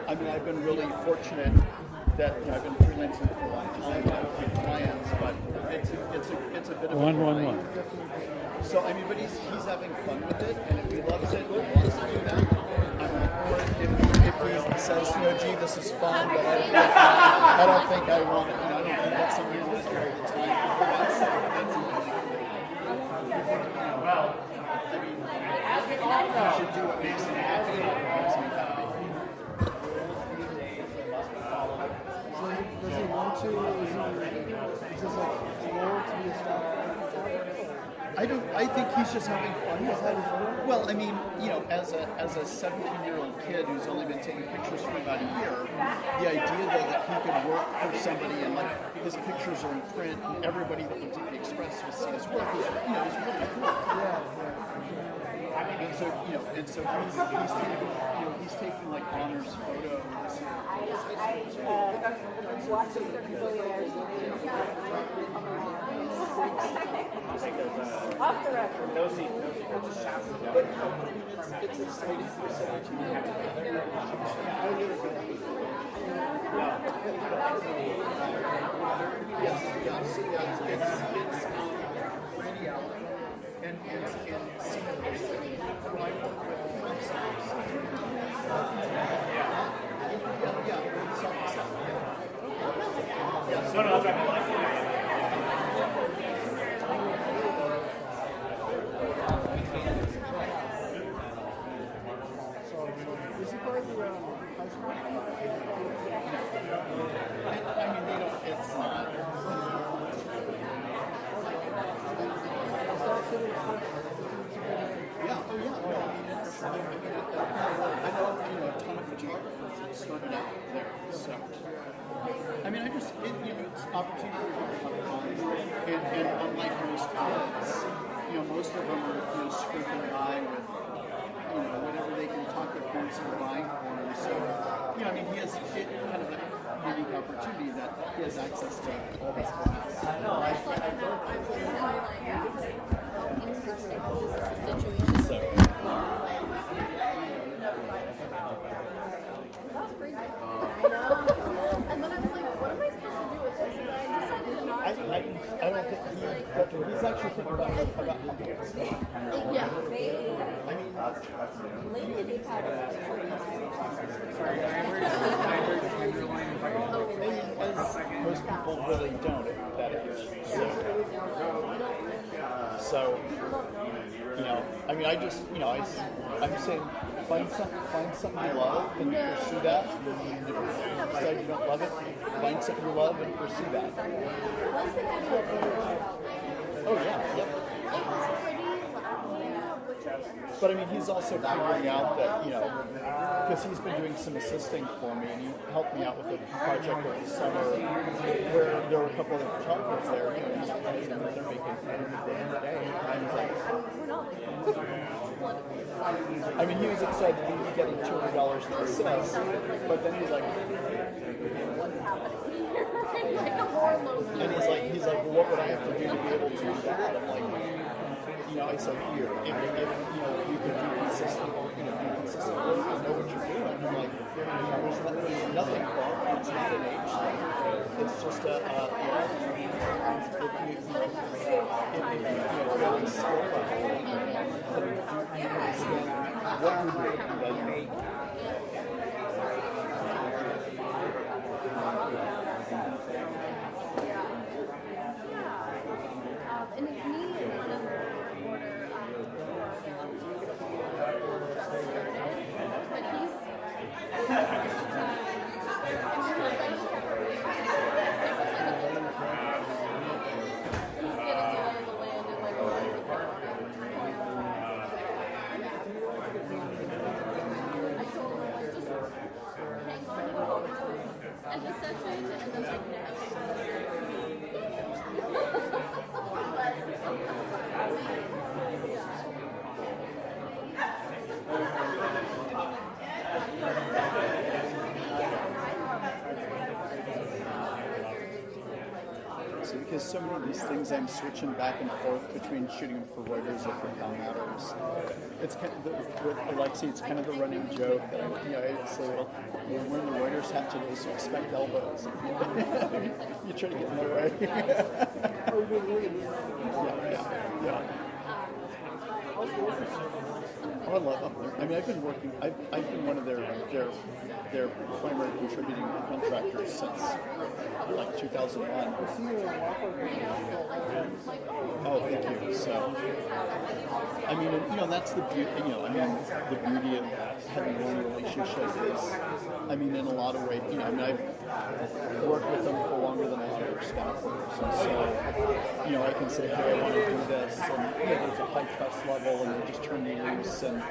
I mean, I've been really fortunate that I've been freelancing for a long time. I have big clients, but it's a bit of a grind. So I mean, but he's having fun with it, and if he loves it, he wants to do that. I'm like, or if he says, gee, this is fun, but I don't think I want it. I don't think that's something I want to do all the time. Well, I mean, you should do what makes him happy. Does he want to? Is this like a goal to be a staff? I think he's just having fun with it. Well, I mean, as a 17-year-old kid who's only been taking pictures for about a year, the idea though that he could work for somebody and like his pictures are in print and everybody that lives at the Express will see his work is really cool. And so he's taking like honors photos. Off the record. No seat. It's exciting for 17-year-olds. Yes, it's Randy Allen and who I work with. Is he part of the high school? I mean, it's not. Yeah, I know, a ton of photographers that started out there, so. I mean, it's opportunity to have fun, and unlike most kids, most of them are, scraping by with, whatever they can talk their parents into buying for them, so, I mean, he has kind of a unique opportunity that he has access to all these classes. I know, And then I was like, what am I supposed to do with this? And I decided not to. I don't think he's actually thinking about how Yeah. I mean, Lately they've had most people really don't at that age. So I mean, I just, I'm saying find something you love and pursue that. If you decide you don't love it, find something you love and pursue that. Oh yeah, yep. But I mean, he's also figuring out that, because he's been doing some assisting for me, and he helped me out with a project over the summer where there were a couple of photographers there, he's making at the end of the day. And he's like, I mean, he was excited to be getting $200 to assist, but then he's like, and he's like, well, what would I have to do to be able to do that? I'm like, I said, here, if you can do consistent work, and know what you're doing. I'm like, there's nothing wrong. It's not an age thing. It's just if you really skill level, then you understand what you're doing, then and it's me and one of the order but he's crazy because so many of these things I'm switching back and forth between shooting them for Reuters or for Cal Matters. It's kind of with Alexi, it's kind of the running joke that I say, well, you're wearing the Reuters hat today, so expect elbows. You try to get in the way. Yeah. Oh, I love them. I mean, I've been one of their primary contributing contractors since like 2001. Oh, thank you. So, I mean, that's the beauty. The beauty of having a long relationship is, I mean, in a lot of ways, I've worked with them for longer than I have other staffers, and so, I can say, hey, I want to do this, and there's a high trust level, and they just turn me loose, and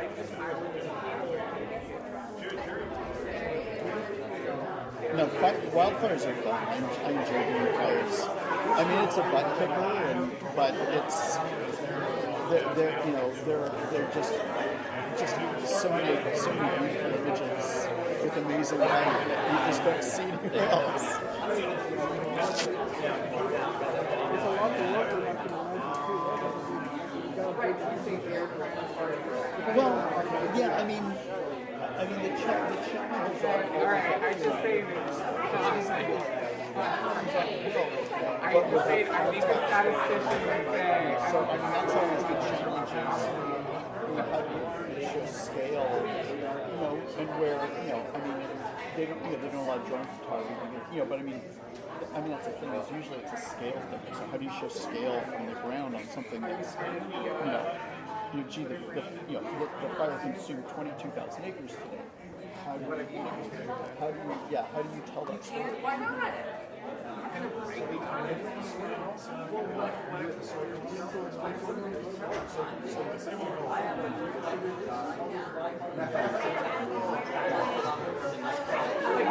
no, wildfires are fun. I enjoy doing fires. I mean, it's a butt kicker, but it's they're just so many beautiful images with amazing light that you just don't see anywhere else. It's a lot to work with, I can imagine, too. Well, yeah, I mean, the challenges are. All right, I just say this. I need the statistician to say. So, I mean, that's always the challenges. How do you show scale, and where, I mean, they don't a lot of drone photography, but I mean, that's the thing, is usually it's a scale thing. So how do you show scale from the ground on something that's, gee, the fire consumed 22,000 acres today. How do you tell that story? Why not?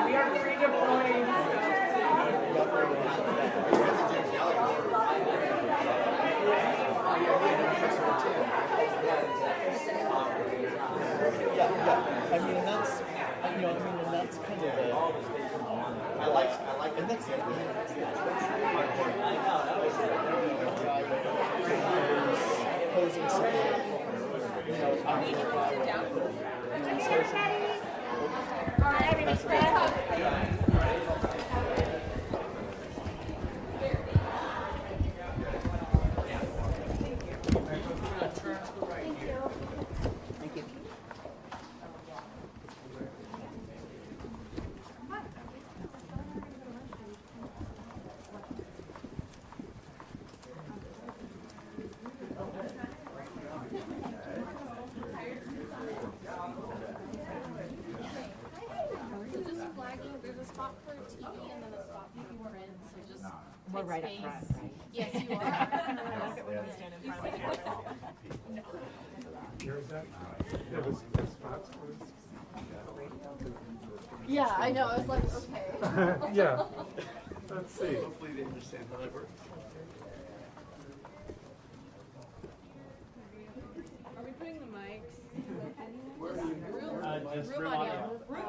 We are redeploying. I mean, and that's kind of I like, and that's the posing something, We're right up front, right? Yes, you are. Yeah, I know. I was like, okay. Yeah. Let's see. Hopefully they understand how that works. Are we putting the mics? Room audio. Room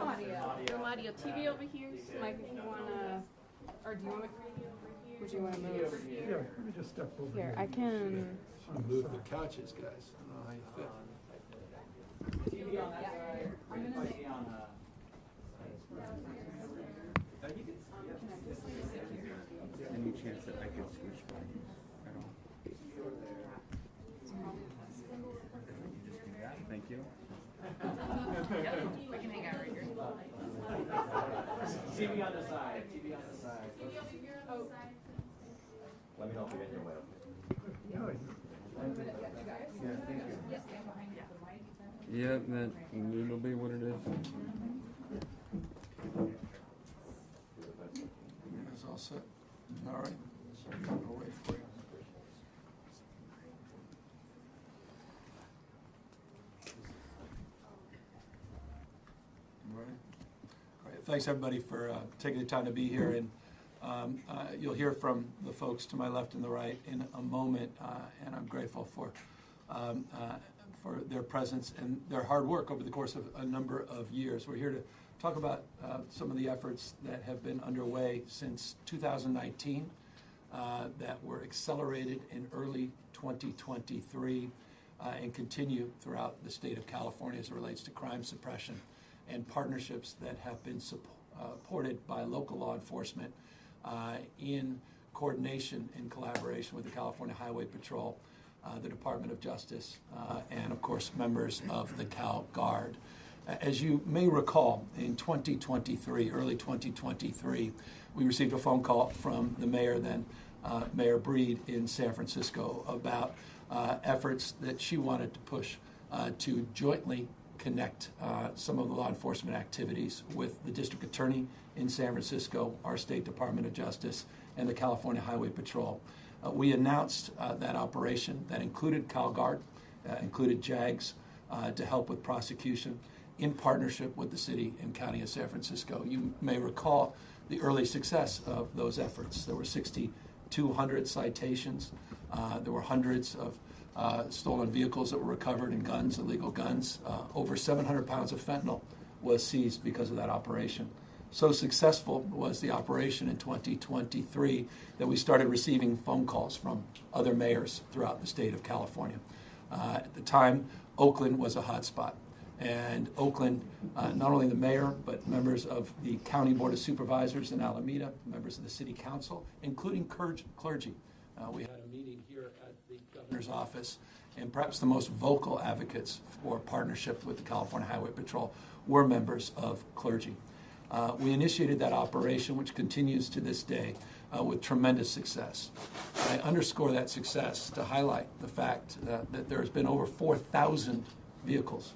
audio. TV over here. Mike, if you wanna, or do you want to? Would you want to move? Yeah, let me just step over Here, I can. Move the couches, guys. I don't know how you fit. Any chance that I could switch by at all? Thank you. We can hang out right here. TV on the side. TV on the side. Let me know if you get your way. Yeah, it'll be what it is. It's all set. All right. I'll wait for you. All right. All right. Thanks everybody for taking the time to be here, and you'll hear from the folks to my left and the right in a moment, and I'm grateful for their presence and their hard work over the course of a number of years. We're here to talk about some of the efforts that have been underway since 2019 that were accelerated in early 2023 and continue throughout the state of California as it relates to crime suppression, and partnerships that have been supported by local law enforcement in coordination and collaboration with the California Highway Patrol, the Department of Justice, and of course members of the Cal Guard. As you may recall, in 2023, early 2023, we received a phone call from the mayor then, Mayor Breed in San Francisco, about efforts that she wanted to push to jointly connect some of the law enforcement activities with the district attorney in San Francisco, our State Department of Justice, and the California Highway Patrol. We announced that operation that included CalGuard, included JAGS to help with prosecution in partnership with the city and county of San Francisco. You may recall the early success of those efforts. There were 6,200 citations. There were hundreds of stolen vehicles that were recovered, and guns, illegal guns. Over 700 pounds of fentanyl was seized because of that operation. So successful was the operation in 2023 that we started receiving phone calls from other mayors throughout the state of California. At the time, Oakland was a hotspot. And Oakland, not only the mayor, but members of the County Board of Supervisors in Alameda, members of the City Council, including clergy. We had a meeting here at the governor's office, and perhaps the most vocal advocates for partnership with the California Highway Patrol were members of clergy. We initiated that operation, which continues to this day with tremendous success. I underscore that success to highlight the fact that there has been over 4,000 vehicles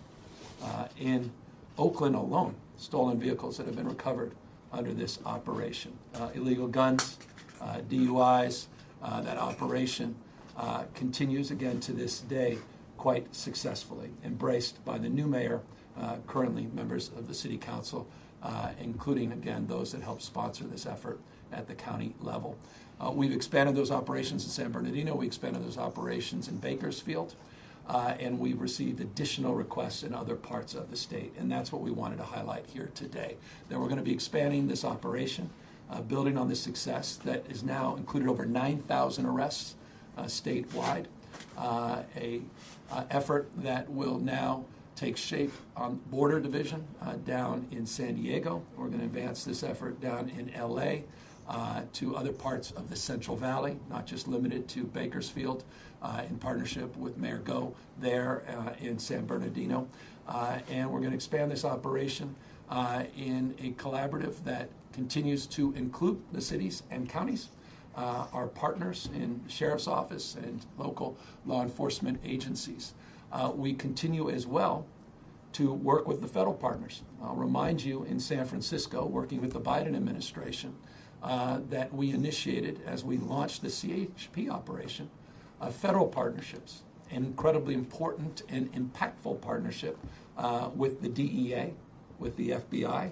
in Oakland alone, stolen vehicles that have been recovered under this operation. Illegal guns, DUIs, that operation continues again to this day quite successfully, embraced by the new mayor, currently members of the City Council, including, again, those that help sponsor this effort at the county level. We've expanded those operations in San Bernardino. We expanded those operations in Bakersfield. And we've received additional requests in other parts of the state. And that's what we wanted to highlight here today, that we're going to be expanding this operation, building on the success that is now included over 9,000 arrests statewide, a effort that will now take shape on Border Division down in San Diego. We're going to advance this effort down in LA to other parts of the Central Valley, not just limited to Bakersfield, in partnership with Mayor Go there in San Bernardino. And we're going to expand this operation in a collaborative that continues to include the cities and counties, our partners in Sheriff's Office and local law enforcement agencies. We continue as well to work with the federal partners. I'll remind you, in San Francisco, working with the Biden administration, that we initiated as we launched the CHP operation, federal partnerships, an incredibly important and impactful partnership with the DEA, with the FBI,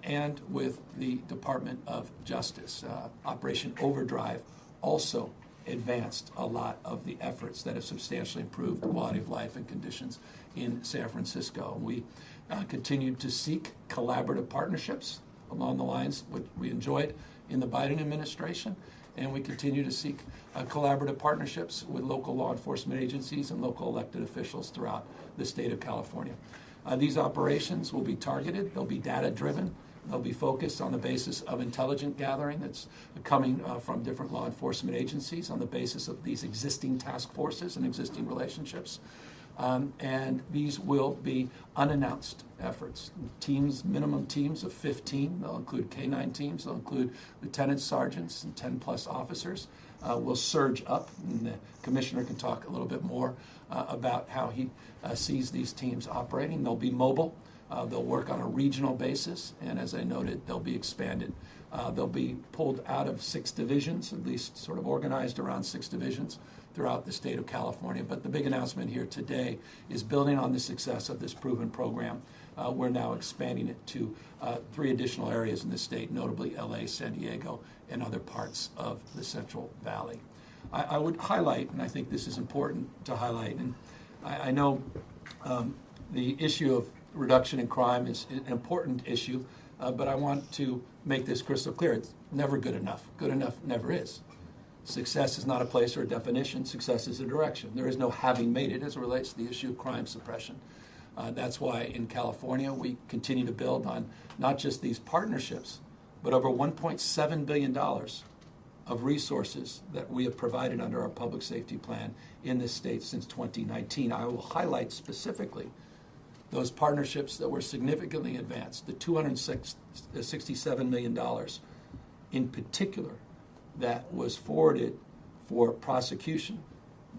and with the Department of Justice. Operation Overdrive also advanced a lot of the efforts that have substantially improved the quality of life and conditions in San Francisco. We continued to seek collaborative partnerships along the lines which we enjoyed in the Biden administration, and we continue to seek collaborative partnerships with local law enforcement agencies and local elected officials throughout the state of California. These operations will be targeted, they'll be data-driven, they'll be focused on the basis of intelligence gathering that's coming from different law enforcement agencies on the basis of these existing task forces and existing relationships. And these will be unannounced efforts. Teams, minimum teams of 15. They'll include K-9 teams. They'll include lieutenants, sergeants, and 10-plus officers. Will surge up, and the commissioner can talk a little bit more about how he sees these teams operating. They'll be mobile. They'll work on a regional basis, and as I noted, they'll be expanded. They'll be pulled out of 6 divisions, at least sort of organized around 6 divisions throughout the state of California. But the big announcement here today is building on the success of this proven program. We're now expanding it to 3 additional areas in the state, notably LA, San Diego, and other parts of the Central Valley. I would highlight, and I think this is important to highlight, and I know the issue of reduction in crime is an important issue, but I want to make this crystal clear. It's never good enough. Good enough never is. Success is not a place or a definition. Success is a direction. There is no having made it as it relates to the issue of crime suppression. That's why in California we continue to build on not just these partnerships, but over $1.7 billion of resources that we have provided under our public safety plan in this state since 2019. I will highlight specifically those partnerships that were significantly advanced, the $267 million in particular that was forwarded for prosecution,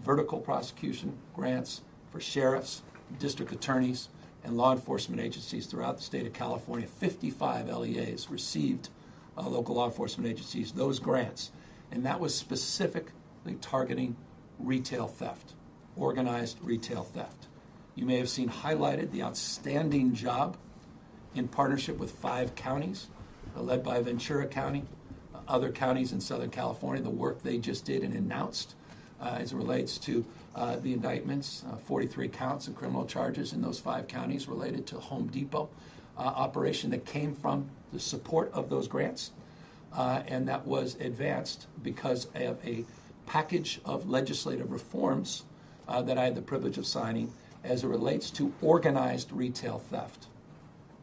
vertical prosecution grants for sheriffs, district attorneys, and law enforcement agencies throughout the state of California. 55 LEAs received, local law enforcement agencies, those grants. And that was specifically targeting retail theft, organized retail theft. You may have seen highlighted the outstanding job in partnership with 5 counties, led by Ventura County, other counties in Southern California, the work they just did and announced as it relates to the indictments, 43 counts and criminal charges in those 5 counties related to Home Depot operation that came from the support of those grants. And that was advanced because of a package of legislative reforms that I had the privilege of signing as it relates to organized retail theft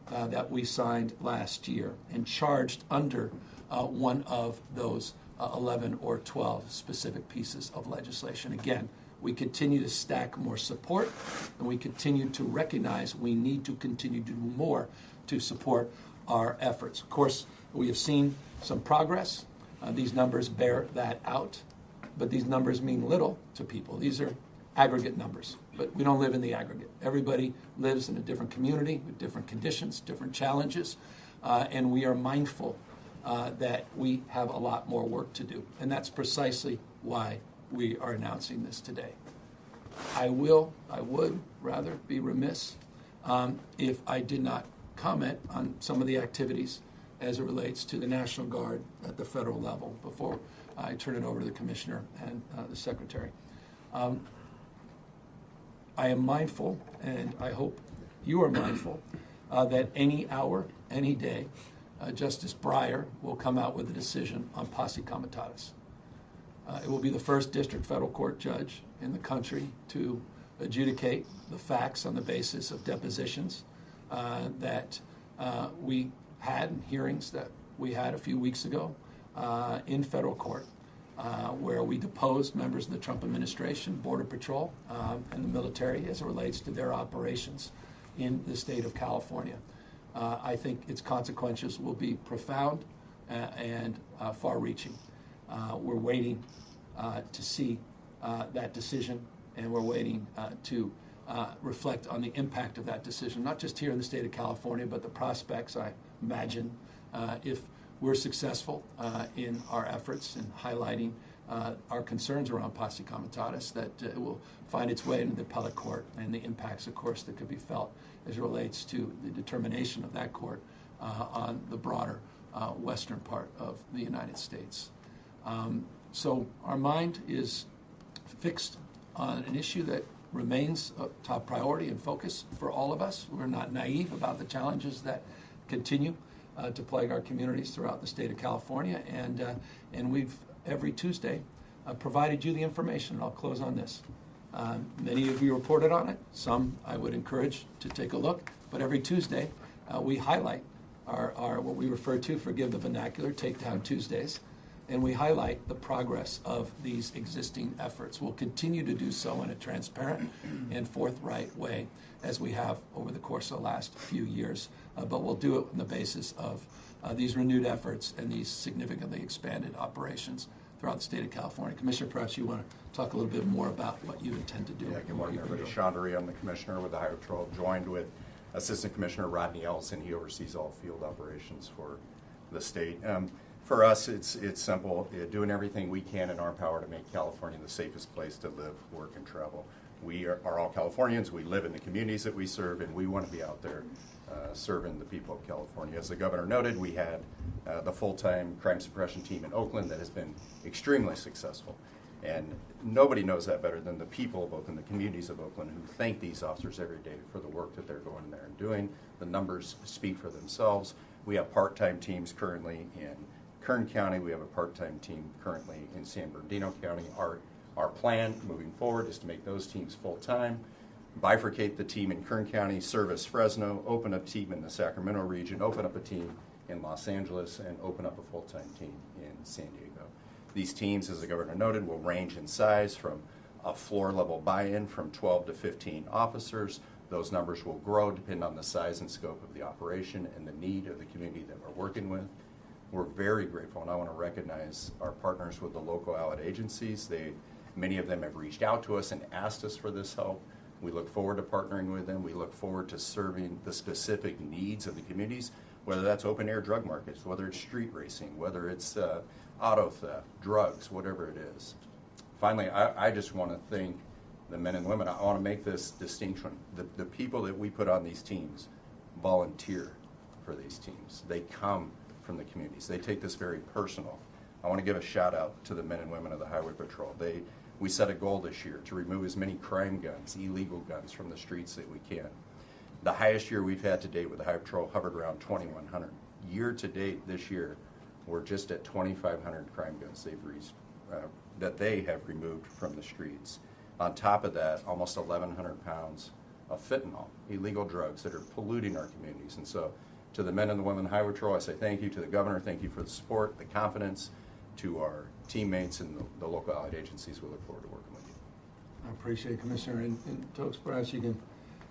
that we signed last year and charged under one of those 11 or 12 specific pieces of legislation. Again, we continue to stack more support, and we continue to recognize we need to continue to do more to support our efforts. Of course, we have seen some progress. These numbers bear that out, but these numbers mean little to people. These are aggregate numbers, but we don't live in the aggregate. Everybody lives in a different community with different conditions, different challenges, and we are mindful that we have a lot more work to do. And that's precisely why we are announcing this today. I would rather be remiss if I did not comment on some of the activities as it relates to the National Guard at the federal level before I turn it over to the Commissioner and the Secretary. I am mindful, and I hope you are mindful, that any hour, any day, Justice Breyer will come out with a decision on posse comitatus. It will be the first district federal court judge in the country to adjudicate the facts on the basis of depositions that we had, hearings that we had a few weeks ago in federal court, where we deposed members of the Trump administration, Border Patrol, and the military as it relates to their operations in the state of California. I think its consequences will be profound and far-reaching. We're waiting to see that decision, and we're waiting to reflect on the impact of that decision, not just here in the state of California, but the prospects, I imagine, if we're successful in our efforts in highlighting our concerns around posse comitatus, that it will find its way into the appellate court, and the impacts, of course, that could be felt as it relates to the determination of that court on the broader western part of the United States. So our mind is fixed on an issue that remains a top priority and focus for all of us. We're not naive about the challenges that continue to plague our communities throughout the state of California, and we've every Tuesday provided you the information. And I'll close on this. Many of you reported on it. Some I would encourage to take a look. But every Tuesday we highlight our what we refer to, forgive the vernacular, Takedown Tuesdays, and we highlight the progress of these existing efforts. We'll continue to do so in a transparent and forthright way as we have over the course of the last few years, but we'll do it on the basis of these renewed efforts and these significantly expanded operations throughout the state of California. Commissioner, perhaps you want to talk a little bit more about what you intend to do. Yeah, good morning, everybody. Sean Dury, I'm the commissioner with the Ohio Patrol, joined with Assistant Commissioner Rodney Ellison. He oversees all field operations for the state. For us, it's simple, doing everything we can in our power to make California the safest place to live, work, and travel. We are all Californians. We live in the communities that we serve, and we want to be out there serving the people of California. As the governor noted, we had the full-time crime suppression team in Oakland that has been extremely successful. And nobody knows that better than the people, both in the communities of Oakland, who thank these officers every day for the work that they're going there and doing. The numbers speak for themselves. We have part-time teams currently in Kern County. We have a part-time team currently in San Bernardino County. Our plan moving forward is to make those teams full-time, bifurcate the team in Kern County, service Fresno, open up a team in the Sacramento region, open up a team in Los Angeles, and open up a full-time team in San Diego. These teams, as the governor noted, will range in size from a floor-level buy-in from 12 to 15 officers. Those numbers will grow depending on the size and scope of the operation and the need of the community that we're working with. We're very grateful, and I want to recognize our partners with the local allied agencies. Many of them have reached out to us and asked us for this help. We look forward to partnering with them. We look forward to serving the specific needs of the communities, whether that's open-air drug markets, whether it's street racing, whether it's auto theft, drugs, whatever it is. Finally, I just want to thank the men and women. I want to make this distinction. The people that we put on these teams volunteer for these teams. They come from the communities. They take this very personal. I want to give a shout out to the men and women of the Highway Patrol. We set a goal this year to remove as many crime guns, illegal guns, from the streets that we can. The highest year we've had to date with the Highway Patrol hovered around 2,100. Year to date this year, we're just at 2,500 crime guns that they have removed from the streets. On top of that, almost 1,100 pounds of fentanyl, illegal drugs that are polluting our communities. And so to the men and the women of the Highway Patrol, I say thank you. To the governor, thank you for the support, the confidence. To our teammates and the local allied agencies, we look forward to working with you. I appreciate it, Commissioner. And Tokes, perhaps you can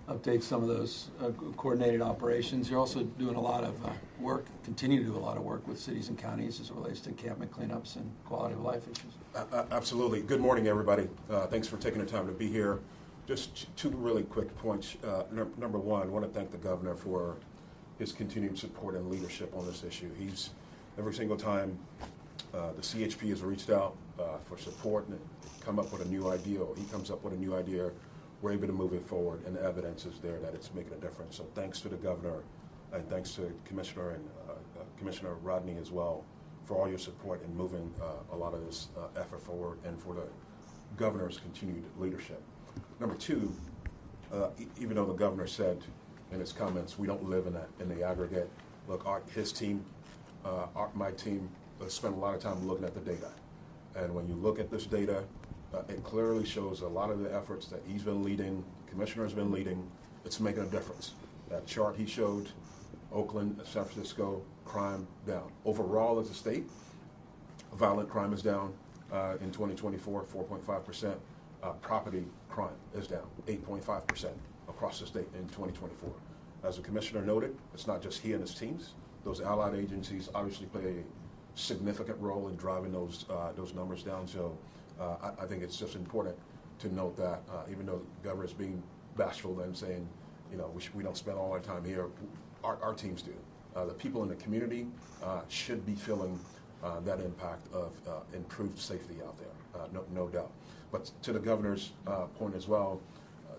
update some of those coordinated operations. You're also doing a lot of work, continue to do a lot of work with cities and counties as it relates to encampment cleanups and quality of life issues. Absolutely. Good morning, everybody. Thanks for taking the time to be here. Just two really quick points. Number one, I want to thank the governor for his continued support and leadership on this issue. He's, every single time the CHP has reached out for support and come up with a new idea, or he comes up with a new idea, we're able to move it forward, and the evidence is there that it's making a difference. So thanks to the governor, and thanks to Commissioner and Commissioner Rodney as well for all your support in moving a lot of this effort forward, and for the governor's continued leadership. Number two, even though the governor said in his comments we don't live in the aggregate, look, his team, my team, spent a lot of time looking at the data. And when you look at this data, it clearly shows a lot of the efforts that he's been leading, the commissioner's been leading, it's making a difference. That chart he showed, Oakland, San Francisco, crime down. Overall as a state, violent crime is down in 2024, 4.5%. Property crime is down 8.5% across the state in 2024. As the commissioner noted, it's not just he and his teams. Those allied agencies obviously play a significant role in driving those numbers down. So I think it's just important to note that even though the governor is being bashful and saying, you know, we don't spend all our time here, our teams do. The people in the community should be feeling that impact of improved safety out there, no doubt. But to the governor's point as well,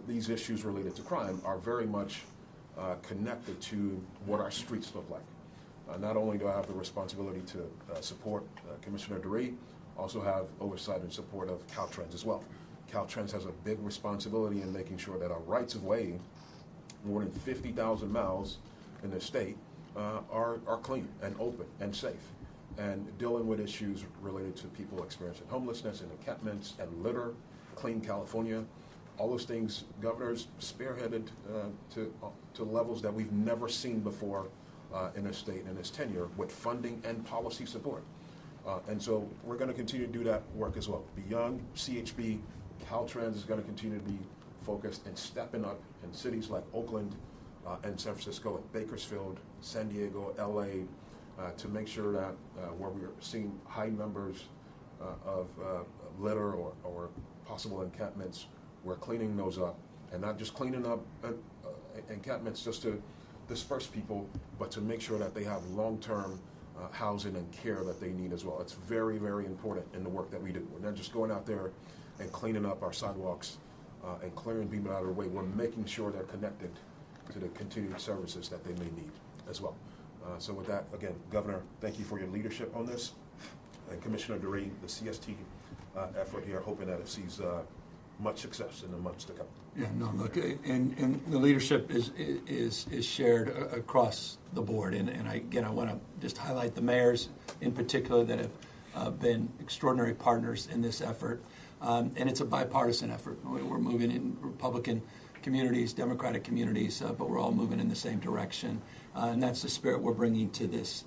these issues related to crime are very much connected to what our streets look like. Not only do I have the responsibility to support Commissioner DeRee, also have oversight and support of Caltrans as well. Caltrans has a big responsibility in making sure that our rights of way, more than 50,000 miles in the state, are clean and open and safe, and dealing with issues related to people experiencing homelessness and encampments and litter, Clean California, all those things. Governor's spearheaded to levels that we've never seen before in this state in his tenure, with funding and policy support. And so we're going to continue to do that work as well. Beyond CHP, Caltrans is going to continue to be focused and stepping up in cities like Oakland and San Francisco and Bakersfield, San Diego, LA, to make sure that where we're seeing high numbers of litter or possible encampments, we're cleaning those up, and not just cleaning up encampments just to disperse people, but to make sure that they have long-term housing and care that they need as well. It's very, very important in the work that we do. We're not just going out there and cleaning up our sidewalks and clearing people out of their way. We're making sure they're connected to the continued services that they may need as well. So with that, again, Governor, thank you for your leadership on this. And Commissioner DeRee, the CST effort here, hoping that it sees much success in the months to come. Yeah, no, look, and the leadership is shared across the board. And I want to just highlight the mayors in particular that have been extraordinary partners in this effort. And it's a bipartisan effort. We're moving in Republican communities, Democratic communities, but we're all moving in the same direction. And that's the spirit we're bringing to this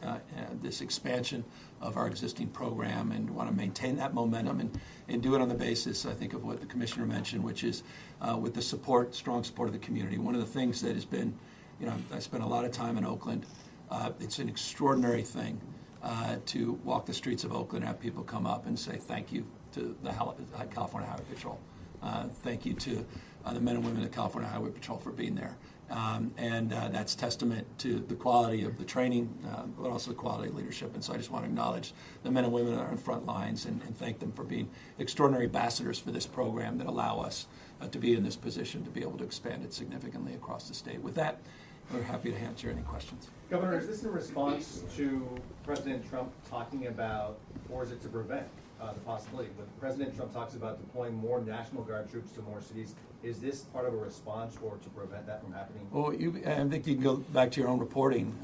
expansion of our existing program, and want to maintain that momentum and do it on the basis, I think, of what the commissioner mentioned, which is with the strong support of the community. One of the things that has been, I spent a lot of time in Oakland. It's an extraordinary thing to walk the streets of Oakland and have people come up and say thank you to the California Highway Patrol. Thank you to the men and women of the California Highway Patrol for being there. And that's testament to the quality of the training, but also the quality of leadership. And so I just want to acknowledge the men and women that are on front lines and thank them for being extraordinary ambassadors for this program that allow us to be in this position to be able to expand it significantly across the state. With that, we're happy to answer any questions. Governor, is this in response to President Trump talking about, or is it to prevent the possibility? When President Trump talks about deploying more National Guard troops to more cities, is this part of a response or to prevent that from happening? Well, I think you can go back to your own reporting.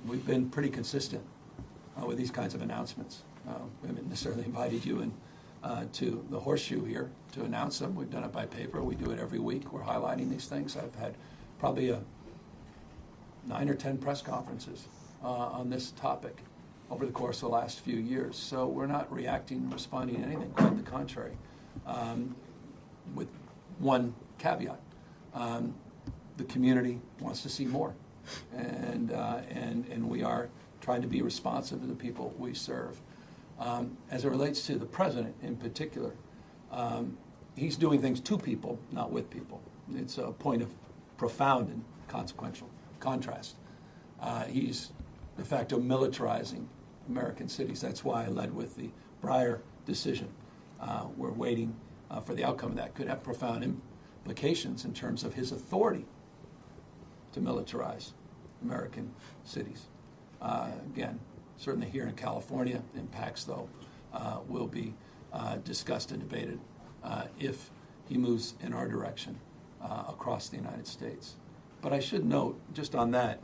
We've been pretty consistent with these kinds of announcements. We haven't necessarily invited you in to the horseshoe here to announce them. We've done it by paper. We do it every week. We're highlighting these things. I've had probably 9 or 10 press conferences on this topic over the course of the last few years. So we're not reacting and responding to anything, quite the contrary. With one caveat, the community wants to see more, and we are trying to be responsive to the people we serve. As it relates to the president in particular, he's doing things to people, not with people. It's a point of profound and consequential contrast. He's de facto militarizing American cities. That's why I led with the Breyer decision. We're waiting for the outcome of that. Could have profound implications in terms of his authority to militarize American cities. Again, certainly here in California, impacts, though, will be discussed and debated if he moves in our direction across the United States. But I should note, just on that,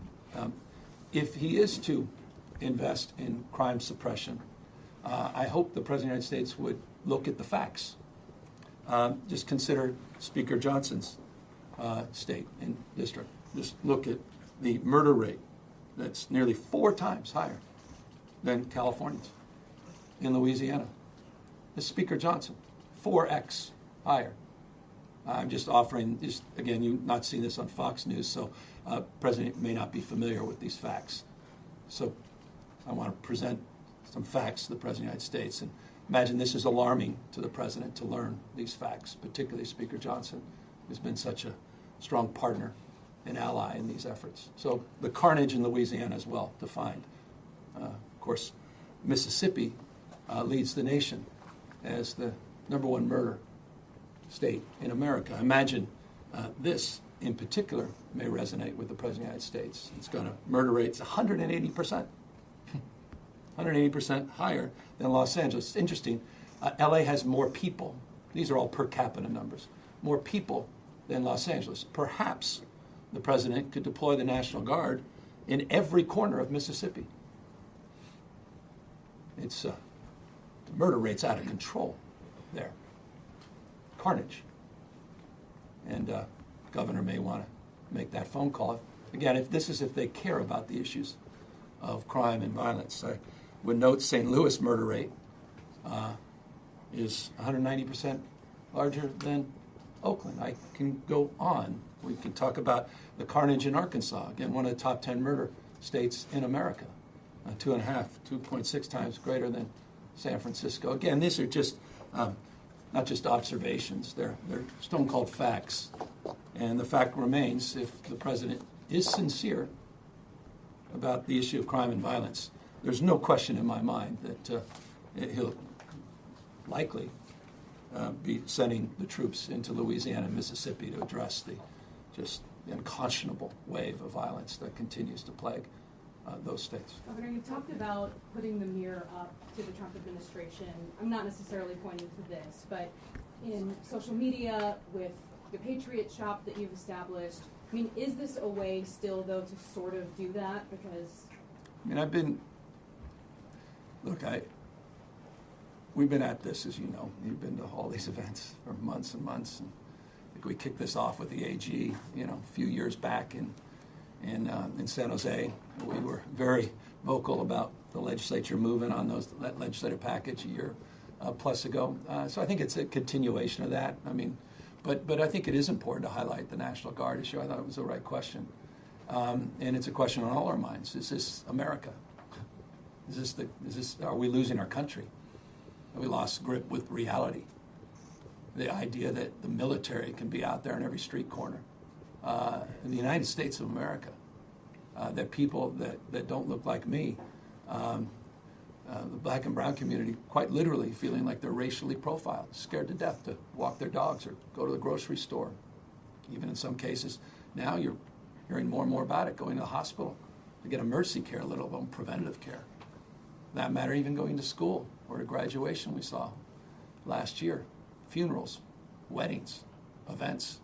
if he is to invest in crime suppression, I hope the President of the United States would look at the facts. Just consider Speaker Johnson's state and district. Just look at the murder rate that's nearly 4 times higher than California's. In Louisiana, this Speaker Johnson, 4x higher. I'm just offering, again, you've not seen this on Fox News, so President may not be familiar with these facts. So I want to present some facts to the President of the United States. And imagine this is alarming to the President to learn these facts, particularly Speaker Johnson, who's been such a strong partner and ally in these efforts. So the carnage in Louisiana is well defined. Of course, Mississippi leads the nation as the #1 murder state in America. I imagine this in particular may resonate with the President of the United States. It's got a murder rate 180%. 180% higher than Los Angeles. It's interesting. LA has more people. These are all per capita numbers. More people than Los Angeles. Perhaps the President could deploy the National Guard in every corner of Mississippi. It's the murder rate's out of control there. Carnage. And Governor may want to make that phone call. Again, if they care about the issues of crime and violence. I would note St. Louis murder rate is 190% larger than Oakland. I can go on. We can talk about the carnage in Arkansas. Again, one of the top 10 murder states in America. 2.6 times greater than San Francisco. Again, these are just not just observations. They're stone-cold facts. And the fact remains, if the President is sincere about the issue of crime and violence, there's no question in my mind that he'll likely be sending the troops into Louisiana and Mississippi to address the unconscionable wave of violence that continues to plague those states. Governor, you talked about putting the mirror up to the Trump administration. I'm not necessarily pointing to this, but in social media, with the Patriot Shop that you've established. I mean, is this a way still, though, to sort of do that? Because I mean, we've been at this, as you know. You've been to all these events for months and months. And I think we kicked this off with the AG, a few years back in San Jose. We were very vocal about the legislature moving on that legislative package a year plus ago. So I think it's a continuation of that. I mean, but I think it is important to highlight the National Guard issue. I thought it was the right question. And it's a question on all our minds. Is this America? Are we losing our country? Have we lost grip with reality? The idea that the military can be out there in every street corner. In the United States of America, that people that don't look like me, the black and brown community, quite literally feeling like they're racially profiled, scared to death to walk their dogs or go to the grocery store. Even in some cases, now you're hearing more and more about it, going to the hospital to get emergency care, let alone preventative care. That matter, even going to school or to graduation we saw last year, funerals, weddings, events.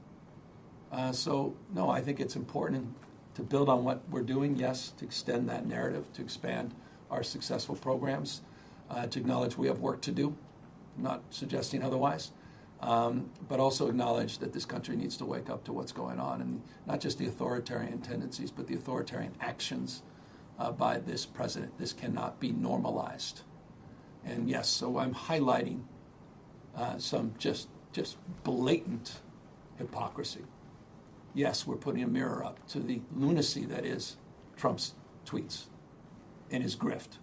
So, no, I think it's important to build on what we're doing, yes, to extend that narrative, to expand our successful programs, to acknowledge we have work to do, not suggesting otherwise, but also acknowledge that this country needs to wake up to what's going on, and not just the authoritarian tendencies, but the authoritarian actions by this president. This cannot be normalized. And yes, so I'm highlighting some just blatant hypocrisy. Yes, we're putting a mirror up to the lunacy that is Trump's tweets and his grift.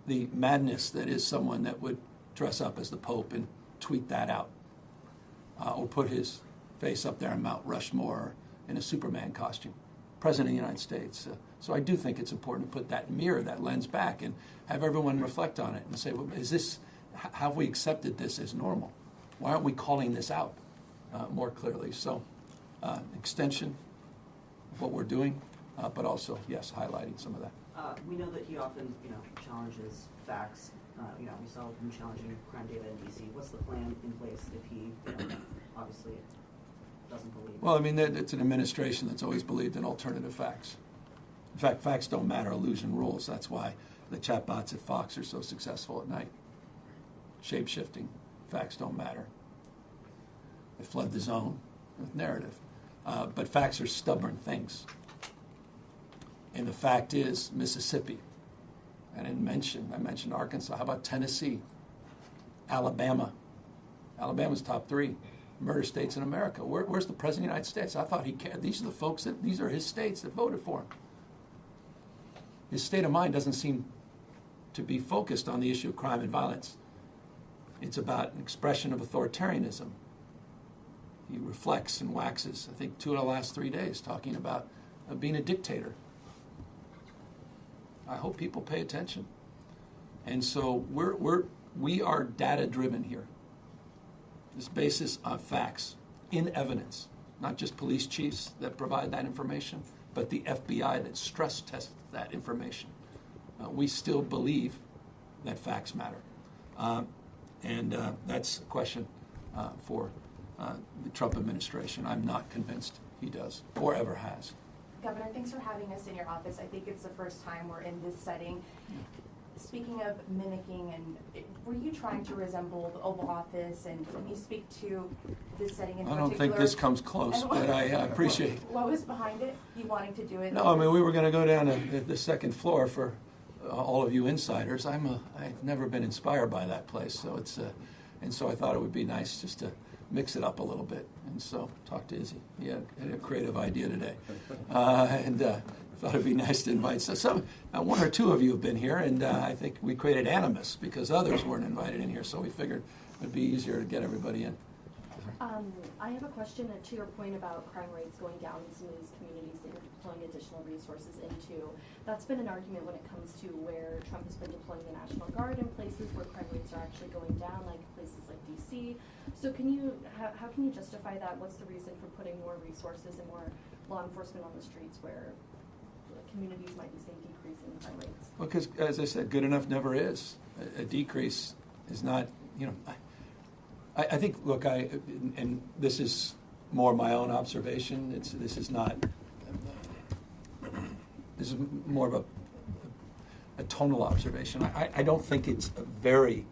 The madness that is someone that would dress up as the Pope and tweet that out. Or put his face up there on Mount Rushmore in a Superman costume. President of the United States. So I do think it's important to put that mirror, that lens back, and have everyone reflect on it and say, well, have we accepted this as normal? Why aren't we calling this out more clearly? So extension of what we're doing, but also, yes, highlighting some of that. We know that he often, challenges facts. We saw him challenging crime data in D.C. What's the plan in place if he, obviously doesn't believe? Well, I mean, it's an administration that's always believed in alternative facts. In fact, facts don't matter, illusion rules. That's why the chatbots at Fox are so successful at night. Shape-shifting, facts don't matter. They flood the zone with narrative. But facts are stubborn things. And the fact is, Mississippi, I mentioned Arkansas. How about Tennessee? Alabama. Alabama's top 3 murder states in America. Where's the President of the United States? I thought he cared. These are his states that voted for him. His state of mind doesn't seem to be focused on the issue of crime and violence. It's about an expression of authoritarianism. He reflects and waxes, I think, 2 of the last 3 days, talking about being a dictator. I hope people pay attention. And so we are data-driven here. This basis on facts, in evidence, not just police chiefs that provide that information, but the FBI that stress tests that information. We still believe that facts matter. And that's a question for the Trump administration. I'm not convinced he does or ever has. Governor, thanks for having us in your office. I think it's the first time we're in this setting. Speaking of mimicking, were you trying to resemble the Oval Office, and can you speak to this setting in particular? I don't think this comes close, but I appreciate it. What was behind it, you wanting to do it? No, I mean, we were going to go down to the second floor for all of you insiders. I've never been inspired by that place, so and so I thought it would be nice just to mix it up a little bit. And so talk to Izzy. He had a creative idea today. Thought it'd be nice to invite some. 1 or 2 of you have been here, and I think we created animus because others weren't invited in here, so we figured it'd be easier to get everybody in. I have a question to your point about crime rates going down in some of these communities that you're deploying additional resources into. That's been an argument when it comes to where Trump has been deploying the National Guard in places where crime rates are actually going down, like places like D.C. So how can you justify that? What's the reason for putting more resources and more law enforcement on the streets where communities might be seeing decrease in crime rates? Well, because, as I said, good enough never is. A decrease is not, I think, look, and this is more my own observation. This is more of a tonal observation. I don't think it's a very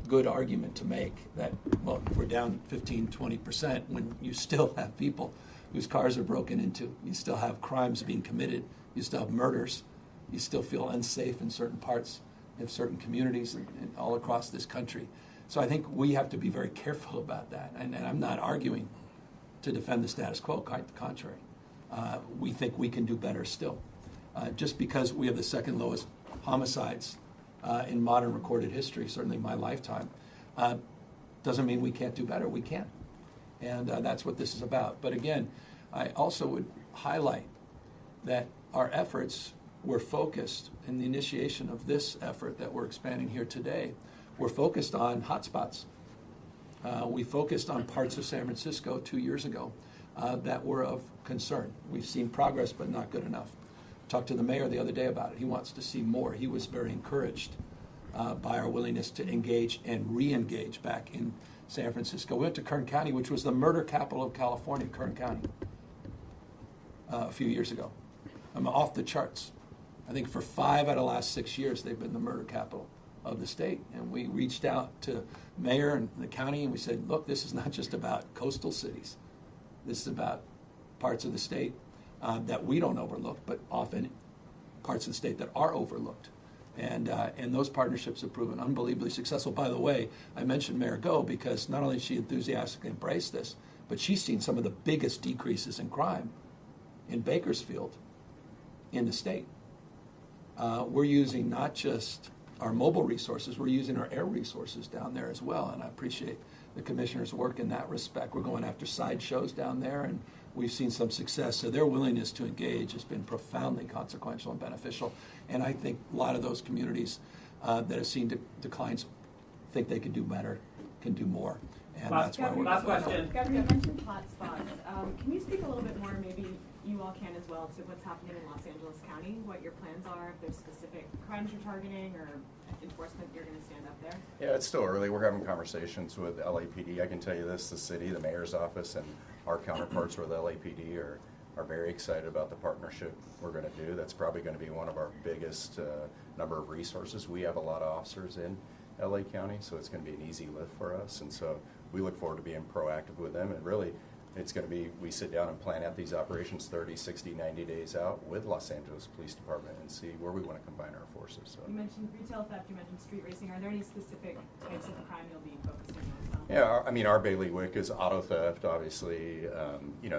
good argument to make that, well, if we're down 15, 20% when you still have people whose cars are broken into, you still have crimes being committed, you still have murders, you still feel unsafe in certain parts of certain communities and all across this country. So I think we have to be very careful about that. And I'm not arguing to defend the status quo, quite the contrary. We think we can do better still. Just because we have the second lowest homicides in modern recorded history, certainly my lifetime, doesn't mean we can't do better. We can. And that's what this is about. But again, I also would highlight that our efforts were focused in the initiation of this effort that we're expanding here today. We're focused on hotspots. We focused on parts of San Francisco 2 years ago that were of concern. We've seen progress, but not good enough. Talked to the mayor the other day about it. He wants to see more. He was very encouraged by our willingness to engage and re-engage back in San Francisco. We went to Kern County, which was the murder capital of California, Kern County, a few years ago. I'm off the charts. I think for 5 out of the last 6 years, they've been the murder capital of the state. And we reached out to the mayor and the county, and we said, look, this is not just about coastal cities. This is about parts of the state that we don't overlook, but often parts of the state that are overlooked. And those partnerships have proven unbelievably successful. By the way, I mentioned Mayor Go because not only has she enthusiastically embraced this, but she's seen some of the biggest decreases in crime in Bakersfield in the state. We're using not just our mobile resources, we're using our air resources down there as well, and I appreciate the commissioner's work in that respect. We're going after side shows down there, and we've seen some success. So their willingness to engage has been profoundly consequential and beneficial. And I think a lot of those communities that have seen declines think they can do better, can do more. And that's why we're last question. Governor, you mentioned hotspots. Can you speak a little bit more, maybe you all can as well, to what's happening in Los Angeles County, what your plans are, if there's specific crimes you're targeting or enforcement you're going to stand up there? Yeah, it's still early. We're having conversations with LAPD. I can tell you this, the city, the mayor's office, and our counterparts with LAPD are very excited about the partnership we're going to do. That's probably going to be one of our biggest number of resources. We have a lot of officers in LA County, so it's going to be an easy lift for us. And so we look forward to being proactive with them. And really, it's going to be, we sit down and plan out these operations 30, 60, 90 days out with Los Angeles Police Department and see where we want to combine our forces. So. You mentioned retail theft, you mentioned street racing. Are there any specific types of crime you'll be focusing on? Yeah, I mean, our bailiwick is auto theft, obviously,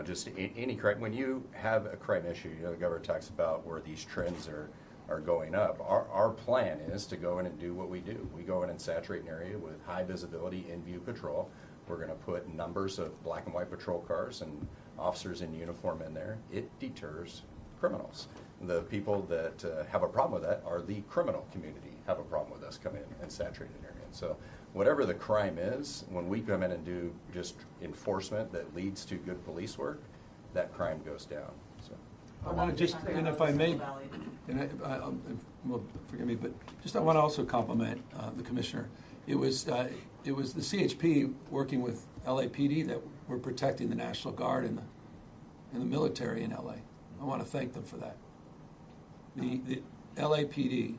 just any crime. When you have a crime issue, the governor talks about where these trends are going up. Our plan is to go in and do what we do. We go in and saturate an area with high visibility in-view patrol. We're going to put numbers of black and white patrol cars and officers in uniform in there. It deters criminals. The people that have a problem with that are the criminal community have a problem with us coming in and saturating an area. So whatever the crime is, when we come in and do just enforcement that leads to good police work, that crime goes down. So. I want to just, and if I may, well, forgive me, but just I want to also compliment the commissioner. It was the CHP working with LAPD that were protecting the National Guard and the military in LA. I want to thank them for that. The LAPD,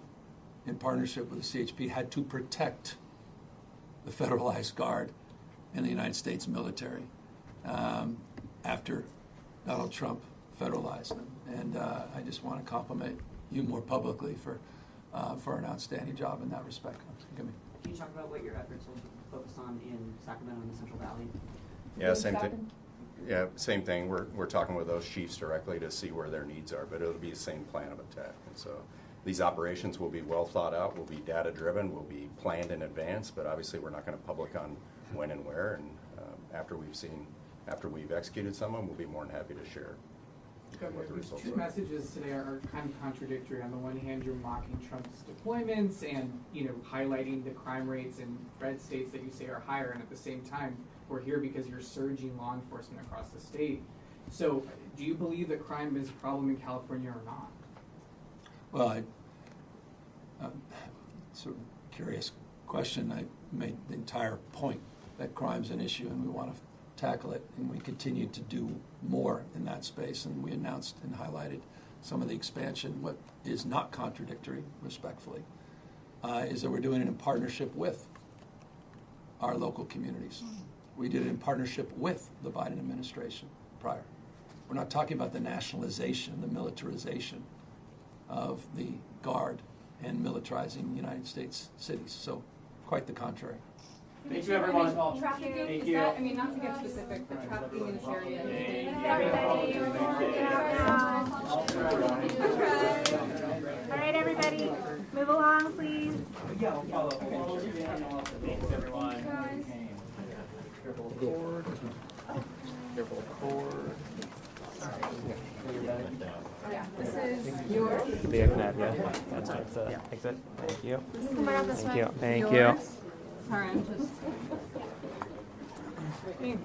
in partnership with the CHP, had to protect the federalized guard and the United States military after Donald Trump federalized them. And I just want to compliment you more publicly for an outstanding job in that respect. Forgive me. Can you talk about what your efforts will focus on in Sacramento and the Central Valley? Yeah, same thing. Yeah, same thing. We're talking with those chiefs directly to see where their needs are, but it'll be the same plan of attack. And so these operations will be well thought out, will be data driven, will be planned in advance, but obviously we're not going to public on when and where. And after we've executed some of them, we'll be more than happy to share. These two messages today are kind of contradictory. On the one hand, you're mocking Trump's deployments and highlighting the crime rates in red states that you say are higher, and at the same time, we're here because you're surging law enforcement across the state. So, do you believe that crime is a problem in California or not? Well, sort of curious question. I made the entire point that crime's an issue and we want to tackle it, and we continue to do more in that space. And we announced and highlighted some of the expansion. What is not contradictory, respectfully, is that we're doing it in partnership with our local communities. We did it in partnership with the Biden administration prior. We're not talking about the nationalization, the militarization of the Guard and militarizing the United States cities. So quite the contrary. Thank you, everyone. Trafficking, Thank is you. that, I mean, not to get specific, but trafficking in this area. All right, everybody, move along, please. Yeah, I'll follow. Thanks, everyone. Careful of cord. Careful of cord. Yeah, this is yours. The internet, yeah. That's the exit. Thank you. Come around this Thank way. you. Thank you. Yours. Sorry, I'm just. Thank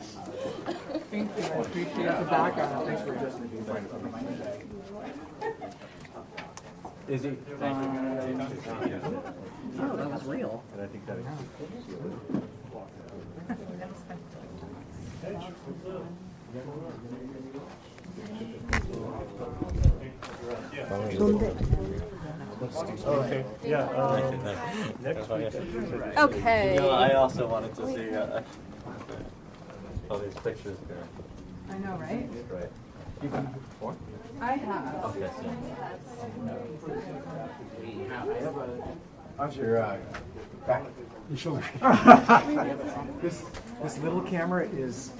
you. I appreciate the background. Thanks for just. Is he? Oh, that was real. And I think that Okay, yeah. Next week. Okay. I also wanted to see all these pictures there. I know, right? Right. You've been here before? I have. Oh, yes. How's your back? Your shoulder. This little camera is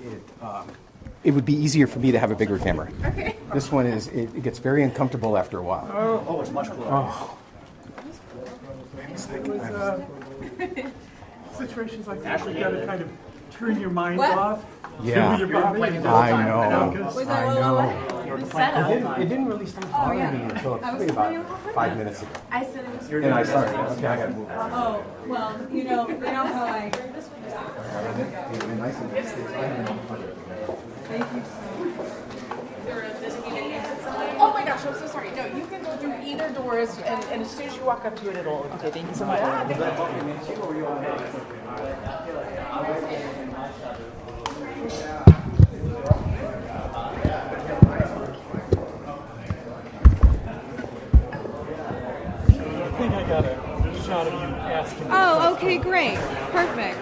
it would be easier for me to have a bigger camera. Okay. This one is it gets very uncomfortable after a while. Oh, it's much cooler. Oh. Situations like that, you gotta kind of turn your mind What? off. Yeah. Your body. I know. Was that I what? know. It didn't really start bothering me until probably about 5 minutes ago. I said it was. And I started. Okay, I gotta move. Oh, well, you know how I. Thank you so much. Oh my gosh, I'm so sorry. No, you can go through either doors, and as soon as you walk up to it, it'll. Okay, thank you so much. I think I got a shot of you asking. Oh, okay, great. Perfect.